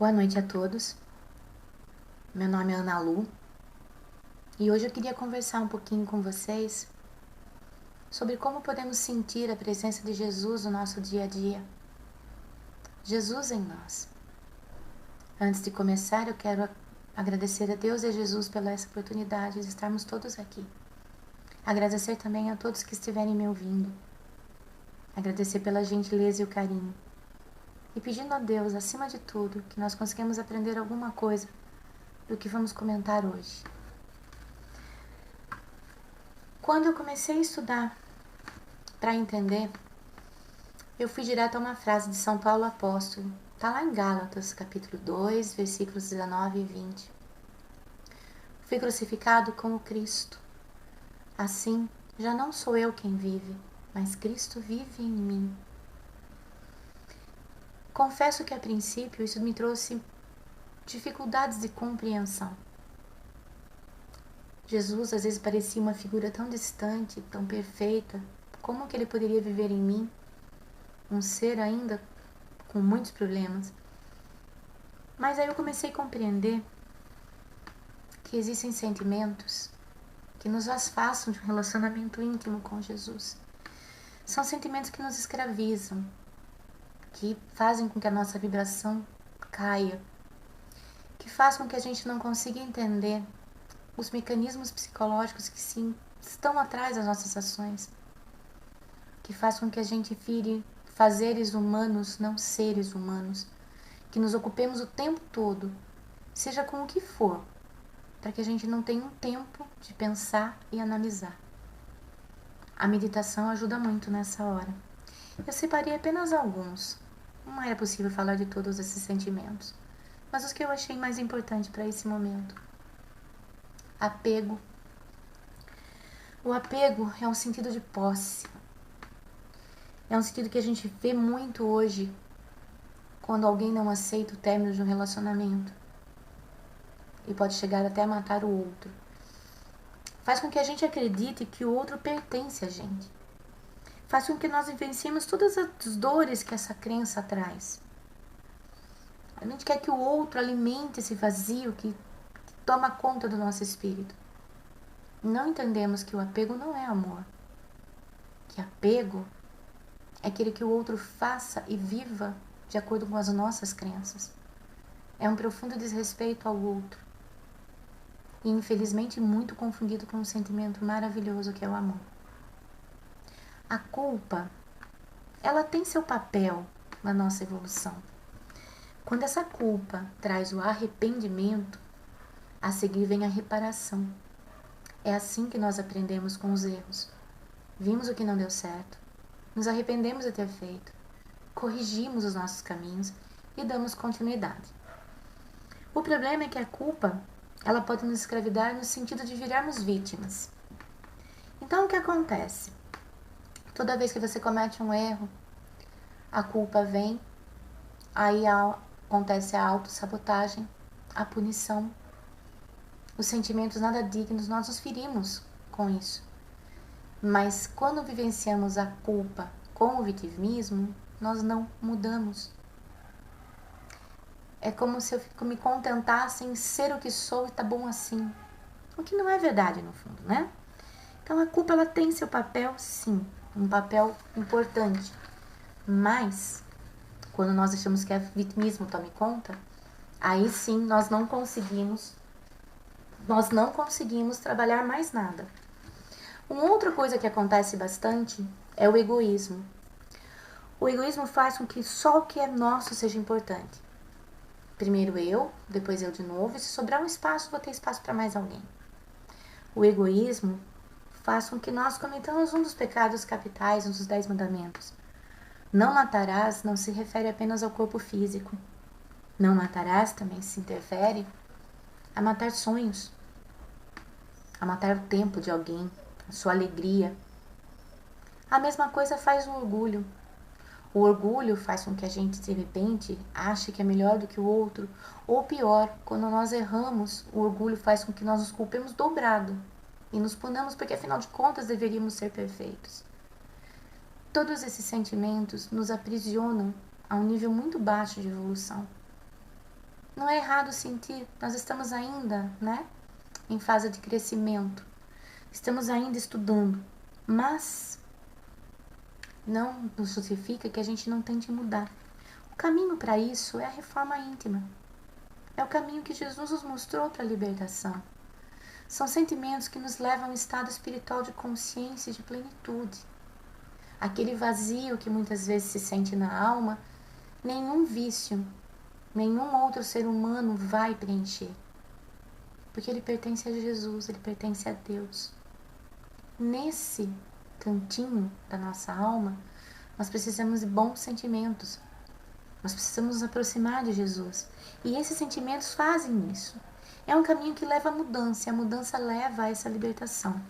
Boa noite a todos. Meu nome é Ana Lu e hoje eu queria conversar um pouquinho com vocês sobre como podemos sentir a presença de Jesus no nosso dia a dia. Jesus em nós. Antes de começar, eu quero agradecer a Deus e a Jesus pela essa oportunidade de estarmos todos aqui. Agradecer também a todos que estiverem me ouvindo. Agradecer pela gentileza e o carinho. E pedindo a Deus, acima de tudo, que nós consigamos aprender alguma coisa do que vamos comentar hoje. Quando eu comecei a estudar para entender, eu fui direto a uma frase de São Paulo Apóstolo. Está lá em Gálatas, capítulo 2, versículos 19 e 20. Fui crucificado com o Cristo. Assim, já não sou eu quem vive, mas Cristo vive em mim. Confesso que a princípio isso me trouxe dificuldades de compreensão. Jesus às vezes parecia uma figura tão distante, tão perfeita. Como que ele poderia viver em mim? Um ser ainda com muitos problemas. Mas aí eu comecei a compreender que existem sentimentos que nos afastam de um relacionamento íntimo com Jesus. São sentimentos que nos escravizam, que fazem com que a nossa vibração caia, que fazem com que a gente não consiga entender os mecanismos psicológicos que sim estão atrás das nossas ações, que faz com que a gente vire fazeres humanos, não seres humanos, que nos ocupemos o tempo todo, seja com o que for, para que a gente não tenha um tempo de pensar e analisar. A meditação ajuda muito nessa hora. Eu separei apenas alguns. Não era possível falar de todos esses sentimentos, mas os que eu achei mais importantes para esse momento. Apego. O apego é um sentido de posse. É um sentido que a gente vê muito hoje quando alguém não aceita o término de um relacionamento e pode chegar até a matar o outro. Faz com que a gente acredite que o outro pertence a gente. Faz com que nós vivenciemos todas as dores que essa crença traz. A gente quer que o outro alimente esse vazio que toma conta do nosso espírito. Não entendemos que o apego não é amor. Que apego é aquele que o outro faça e viva de acordo com as nossas crenças. É um profundo desrespeito ao outro. E infelizmente muito confundido com um sentimento maravilhoso que é o amor. A culpa, ela tem seu papel na nossa evolução. Quando essa culpa traz o arrependimento, a seguir vem a reparação. É assim que nós aprendemos com os erros. Vimos o que não deu certo, nos arrependemos de ter feito, corrigimos os nossos caminhos e damos continuidade. O problema é que a culpa, ela pode nos escravizar no sentido de virarmos vítimas. Então o que acontece? Toda vez que você comete um erro, a culpa vem, aí acontece a autossabotagem, a punição, os sentimentos nada dignos, nós nos ferimos com isso. Mas quando vivenciamos a culpa com o vitimismo, nós não mudamos. É como se eu me contentasse em ser o que sou e tá bom assim. O que não é verdade no fundo, né? Então a culpa ela tem seu papel, sim, um papel importante. Mas quando nós deixamos que o vitimismo tome conta, aí sim nós não conseguimos trabalhar mais nada. Uma outra coisa que acontece bastante é o egoísmo. O egoísmo faz com que só o que é nosso seja importante. Primeiro eu, depois eu de novo, e se sobrar um espaço, vou ter espaço para mais alguém. O egoísmo faz com que nós cometamos um dos pecados capitais, um dos 10 mandamentos. Não matarás não se refere apenas ao corpo físico. Não matarás também se interfere a matar sonhos, a matar o tempo de alguém, a sua alegria. A mesma coisa faz o orgulho. O orgulho faz com que a gente, de repente, ache que é melhor do que o outro. Ou pior, quando nós erramos, o orgulho faz com que nós nos culpemos dobrado e nos punamos porque, afinal de contas, deveríamos ser perfeitos. Todos esses sentimentos nos aprisionam a um nível muito baixo de evolução. Não é errado sentir, nós estamos ainda, né, em fase de crescimento. Estamos ainda estudando, mas não nos justifica que a gente não tente mudar. O caminho para isso é a reforma íntima. É o caminho que Jesus nos mostrou para a libertação. São sentimentos que nos levam a um estado espiritual de consciência e de plenitude. Aquele vazio que muitas vezes se sente na alma, nenhum vício, nenhum outro ser humano vai preencher. Porque ele pertence a Jesus, ele pertence a Deus. Nesse cantinho da nossa alma, nós precisamos de bons sentimentos. Nós precisamos nos aproximar de Jesus. E esses sentimentos fazem isso. É um caminho que leva à mudança, e a mudança leva a essa libertação.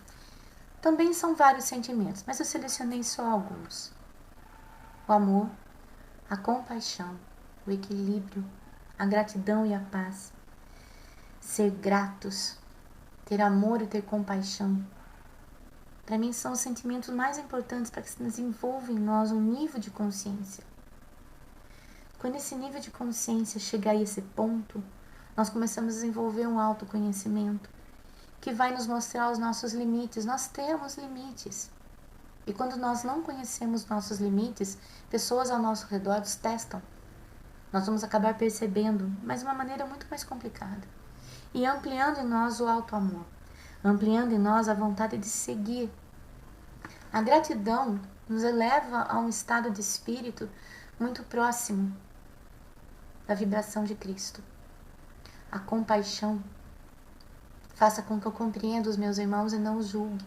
Também são vários sentimentos, mas eu selecionei só alguns. O amor, a compaixão, o equilíbrio, a gratidão e a paz. Ser gratos, ter amor e ter compaixão. Para mim são os sentimentos mais importantes para que se desenvolva em nós um nível de consciência. Quando esse nível de consciência chegar a esse ponto, nós começamos a desenvolver um autoconhecimento que vai nos mostrar os nossos limites. Nós temos limites. E quando nós não conhecemos nossos limites, pessoas ao nosso redor os testam. Nós vamos acabar percebendo, mas de uma maneira muito mais complicada. E ampliando em nós o auto-amor. Ampliando em nós a vontade de seguir. A gratidão nos eleva a um estado de espírito muito próximo da vibração de Cristo. A compaixão faça com que eu compreenda os meus irmãos e não os julgue.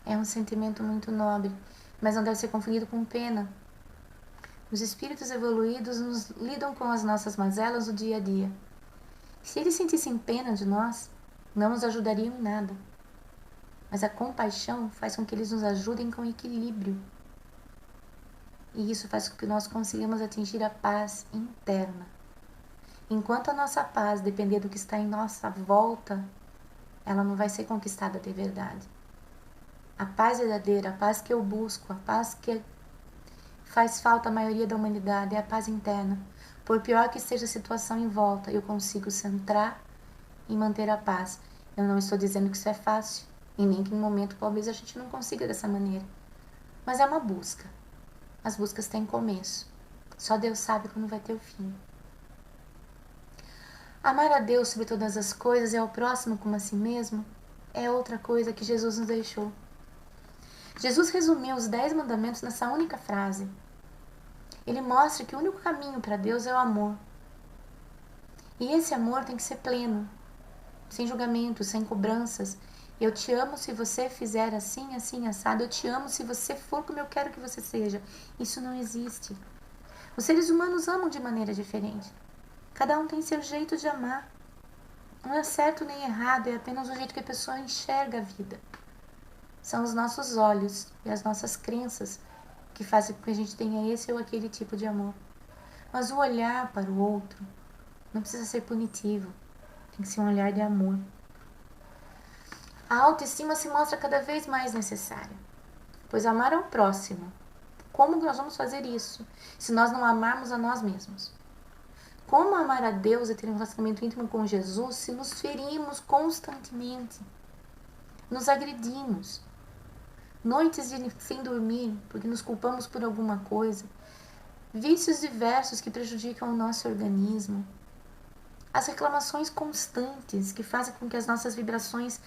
É um sentimento muito nobre, mas não deve ser confundido com pena. Os espíritos evoluídos nos lidam com as nossas mazelas no dia a dia. Se eles sentissem pena de nós, não nos ajudariam em nada. Mas a compaixão faz com que eles nos ajudem com equilíbrio. E isso faz com que nós consigamos atingir a paz interna. Enquanto a nossa paz depender do que está em nossa volta, ela não vai ser conquistada de verdade. A paz verdadeira, a paz que eu busco, a paz que faz falta à maioria da humanidade é a paz interna. Por pior que seja a situação em volta, eu consigo centrar e manter a paz. Eu não estou dizendo que isso é fácil, e nem que no momento talvez a gente não consiga dessa maneira. Mas é uma busca. As buscas têm começo. Só Deus sabe quando vai ter o fim. Amar a Deus sobre todas as coisas e ao próximo como a si mesmo é outra coisa que Jesus nos deixou. Jesus resumiu os 10 mandamentos nessa única frase. Ele mostra que o único caminho para Deus é o amor. E esse amor tem que ser pleno, sem julgamento, sem cobranças. Eu te amo se você fizer assim, assim, assado. Eu te amo se você for como eu quero que você seja. Isso não existe. Os seres humanos amam de maneira diferente. Cada um tem seu jeito de amar. Não é certo nem errado, é apenas o jeito que a pessoa enxerga a vida. São os nossos olhos e as nossas crenças que fazem com que a gente tenha esse ou aquele tipo de amor. Mas o olhar para o outro não precisa ser punitivo. Tem que ser um olhar de amor. A autoestima se mostra cada vez mais necessária, pois amar ao próximo. Como nós vamos fazer isso se nós não amarmos a nós mesmos? Como amar a Deus e ter um relacionamento íntimo com Jesus se nos ferimos constantemente? Nos agredimos. Noites sem dormir porque nos culpamos por alguma coisa. Vícios diversos que prejudicam o nosso organismo. As reclamações constantes que fazem com que as nossas vibrações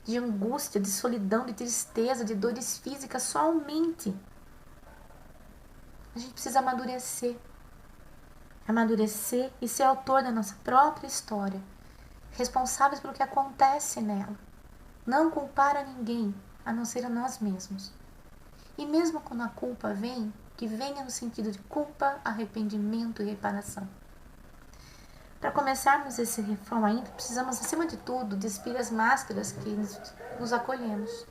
de angústia, de solidão, de tristeza, de dores físicas só aumentem. A gente precisa amadurecer. Amadurecer e ser autor da nossa própria história, responsáveis pelo que acontece nela. Não culpar a ninguém, a não ser a nós mesmos. E mesmo quando a culpa vem, que venha no sentido de culpa, arrependimento e reparação. Para começarmos esse reforma íntima, precisamos, acima de tudo, despir as máscaras que nos acolhemos.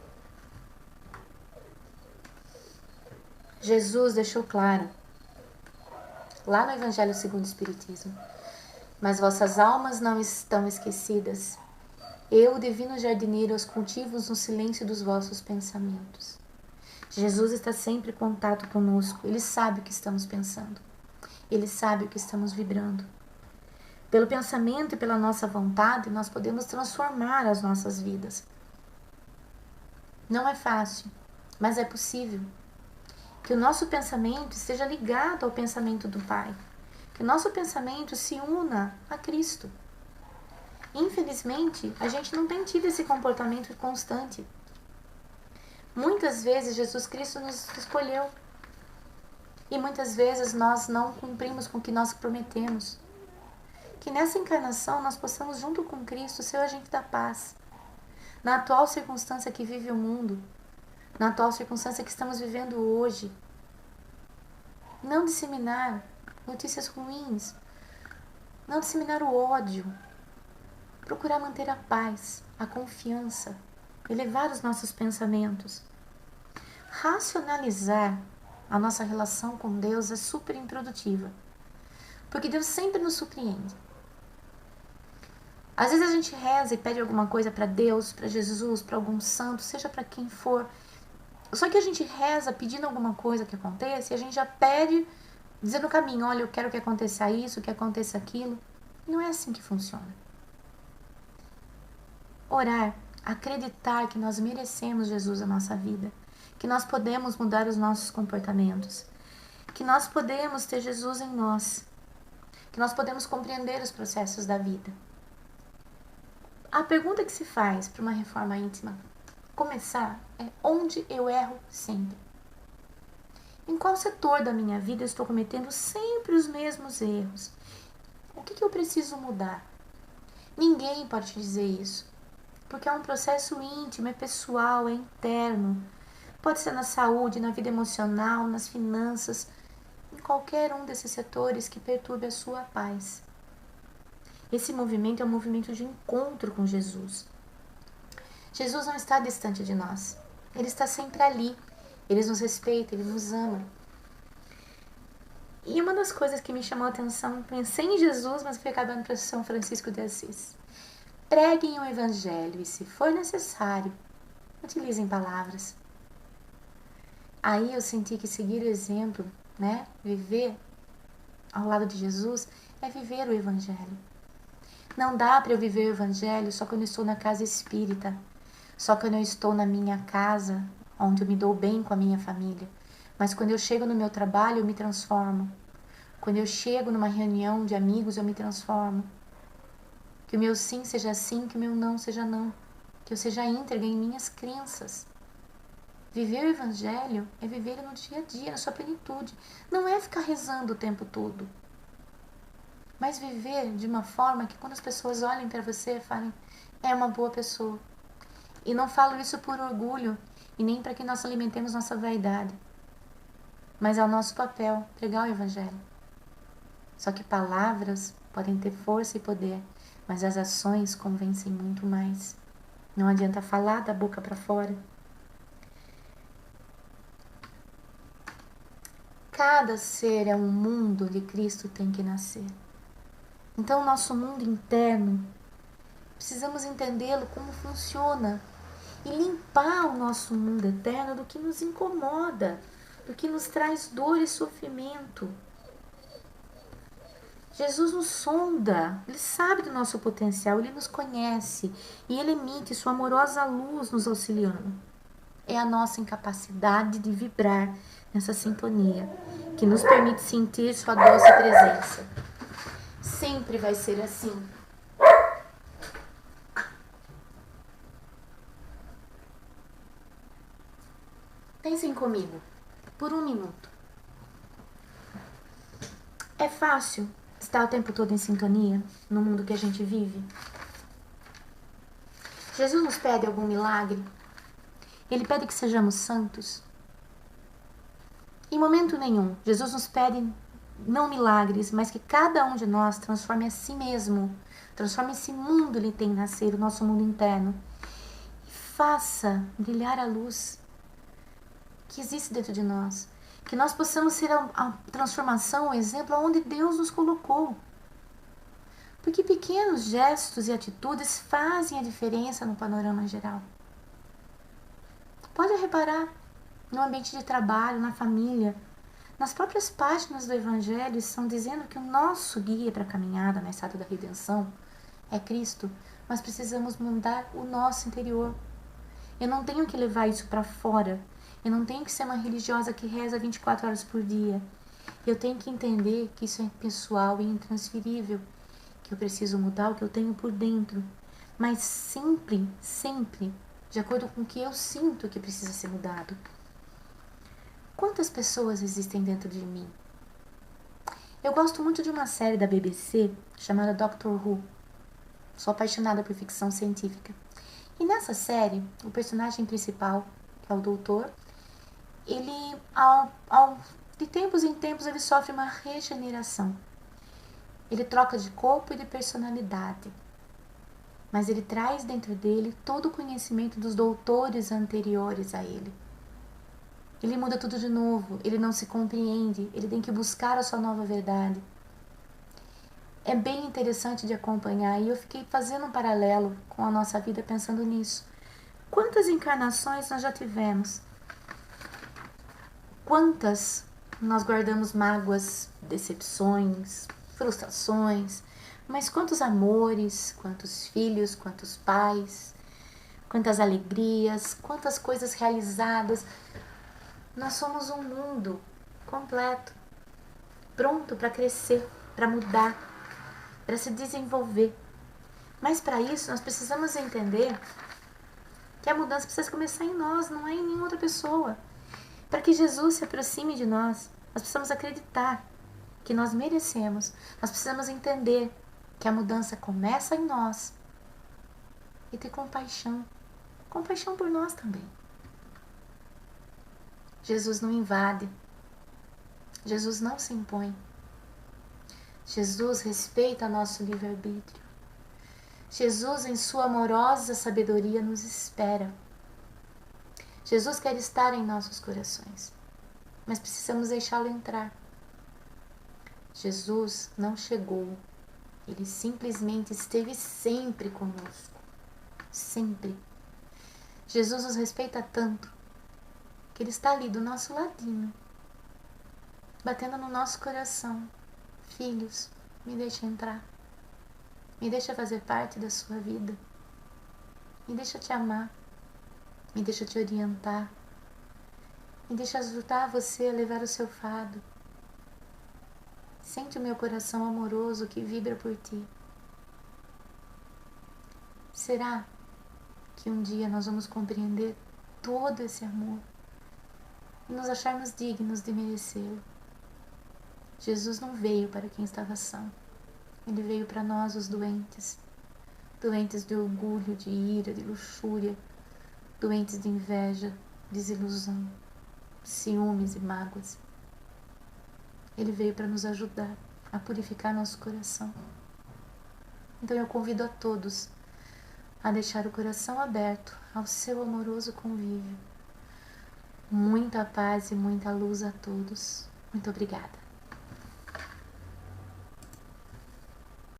Jesus deixou claro, lá no Evangelho segundo o Espiritismo: mas vossas almas não estão esquecidas. Eu, o divino jardineiro, os cultivo no silêncio dos vossos pensamentos. Jesus está sempre em contato conosco. Ele sabe o que estamos pensando. Ele sabe o que estamos vibrando. Pelo pensamento e pela nossa vontade, nós podemos transformar as nossas vidas. Não é fácil, mas é possível. Que o nosso pensamento esteja ligado ao pensamento do Pai. Que o nosso pensamento se una a Cristo. Infelizmente, a gente não tem tido esse comportamento constante. Muitas vezes Jesus Cristo nos escolheu. E muitas vezes nós não cumprimos com o que nós prometemos. Que nessa encarnação nós possamos, junto com Cristo, ser o agente da paz. Na atual circunstância que vive o mundo, na atual circunstância que estamos vivendo hoje, não disseminar notícias ruins, não disseminar o ódio, procurar manter a paz, a confiança, elevar os nossos pensamentos. Racionalizar a nossa relação com Deus é super improdutiva, porque Deus sempre nos surpreende. Às vezes a gente reza e pede alguma coisa para Deus, para Jesus, para algum santo, seja para quem for. Só que a gente reza pedindo alguma coisa que aconteça e a gente já pede, dizendo no caminho, olha, eu quero que aconteça isso, que aconteça aquilo. Não é assim que funciona. Orar, acreditar que nós merecemos Jesus na nossa vida, que nós podemos mudar os nossos comportamentos, que nós podemos ter Jesus em nós, que nós podemos compreender os processos da vida. A pergunta que se faz para uma reforma íntima começar é: onde eu erro sempre? Em qual setor da minha vida eu estou cometendo sempre os mesmos erros? O que eu preciso mudar? Ninguém pode te dizer isso, porque é um processo íntimo, é pessoal, é interno. Pode ser na saúde, na vida emocional, nas finanças, em qualquer um desses setores que perturbe a sua paz. Esse movimento é um movimento de encontro com Jesus. Jesus não está distante de nós. Ele está sempre ali. Ele nos respeita, Ele nos ama. E uma das coisas que me chamou a atenção, pensei em Jesus, mas fui acabando para São Francisco de Assis. Preguem o Evangelho e, se for necessário, utilizem palavras. Aí eu senti que seguir o exemplo, viver ao lado de Jesus, é viver o Evangelho. Não dá para eu viver o Evangelho só quando eu estou na casa espírita, só quando eu estou na minha casa, onde eu me dou bem com a minha família. Mas quando eu chego no meu trabalho, eu me transformo. Quando eu chego numa reunião de amigos, eu me transformo. Que o meu sim seja sim, que o meu não seja não. Que eu seja íntegra em minhas crenças. Viver o Evangelho é viver no dia a dia, na sua plenitude. Não é ficar rezando o tempo todo. Mas viver de uma forma que quando as pessoas olhem para você, falem, é uma boa pessoa. E não falo isso por orgulho e nem para que nós alimentemos nossa vaidade. Mas é o nosso papel pregar o Evangelho. Só que palavras podem ter força e poder, mas as ações convencem muito mais. Não adianta falar da boca para fora. Cada ser é um mundo onde Cristo tem que nascer. Então, o nosso mundo interno, precisamos entendê-lo como funciona e limpar o nosso mundo eterno do que nos incomoda, do que nos traz dor e sofrimento. Jesus nos sonda, Ele sabe do nosso potencial, Ele nos conhece e Ele emite sua amorosa luz nos auxiliando. É a nossa incapacidade de vibrar nessa sintonia que nos permite sentir sua doce presença. Sempre vai ser assim. Pensem comigo, por um minuto. É fácil estar o tempo todo em sintonia no mundo que a gente vive? Jesus nos pede algum milagre? Ele pede que sejamos santos? Em momento nenhum, Jesus nos pede não milagres, mas que cada um de nós transforme a si mesmo, transforme esse mundo ele tem nascer, o nosso mundo interno, e faça brilhar a luz que existe dentro de nós, que nós possamos ser a transformação, o exemplo onde Deus nos colocou. Porque pequenos gestos e atitudes fazem a diferença no panorama geral. Pode reparar no ambiente de trabalho, na família, nas próprias páginas do Evangelho estão dizendo que o nosso guia para a caminhada na estrada da redenção é Cristo, mas precisamos mudar o nosso interior. Eu não tenho que levar isso para fora. Eu não tenho que ser uma religiosa que reza 24 horas por dia. Eu tenho que entender que isso é pessoal e intransferível, que eu preciso mudar o que eu tenho por dentro, mas sempre, sempre, de acordo com o que eu sinto que precisa ser mudado. Quantas pessoas existem dentro de mim? Eu gosto muito de uma série da BBC chamada Doctor Who. Sou apaixonada por ficção científica. E nessa série, o personagem principal, que é o doutor, ele, de tempos em tempos, ele sofre uma regeneração. Ele troca de corpo e de personalidade. Mas ele traz dentro dele todo o conhecimento dos doutores anteriores a ele. Ele muda tudo de novo, ele não se compreende, ele tem que buscar a sua nova verdade. É bem interessante de acompanhar e eu fiquei fazendo um paralelo com a nossa vida pensando nisso. Quantas encarnações nós já tivemos? Quantas nós guardamos mágoas, decepções, frustrações, mas quantos amores, quantos filhos, quantos pais, quantas alegrias, quantas coisas realizadas. Nós somos um mundo completo, pronto para crescer, para mudar, para se desenvolver. Mas para isso nós precisamos entender que a mudança precisa começar em nós, não é em nenhuma outra pessoa. Para que Jesus se aproxime de nós, nós precisamos acreditar que nós merecemos. Nós precisamos entender que a mudança começa em nós e ter compaixão. Compaixão por nós também. Jesus não invade. Jesus não se impõe. Jesus respeita nosso livre-arbítrio. Jesus, em sua amorosa sabedoria, nos espera. Jesus quer estar em nossos corações, mas precisamos deixá-lo entrar. Jesus não chegou, ele simplesmente esteve sempre conosco. Sempre. Jesus nos respeita tanto que ele está ali do nosso ladinho, batendo no nosso coração. Filhos, me deixa entrar. Me deixa fazer parte da sua vida. Me deixa te amar. Me deixa te orientar. Me deixa ajudar você a levar o seu fardo. Sente o meu coração amoroso que vibra por ti. Será que um dia nós vamos compreender todo esse amor e nos acharmos dignos de merecê-lo? Jesus não veio para quem estava são. Ele veio para nós, os doentes. Doentes de orgulho, de ira, de luxúria. Doentes de inveja, desilusão, ciúmes e mágoas. Ele veio para nos ajudar a purificar nosso coração. Então eu convido a todos a deixar o coração aberto ao seu amoroso convívio. Muita paz e muita luz a todos. Muito obrigada.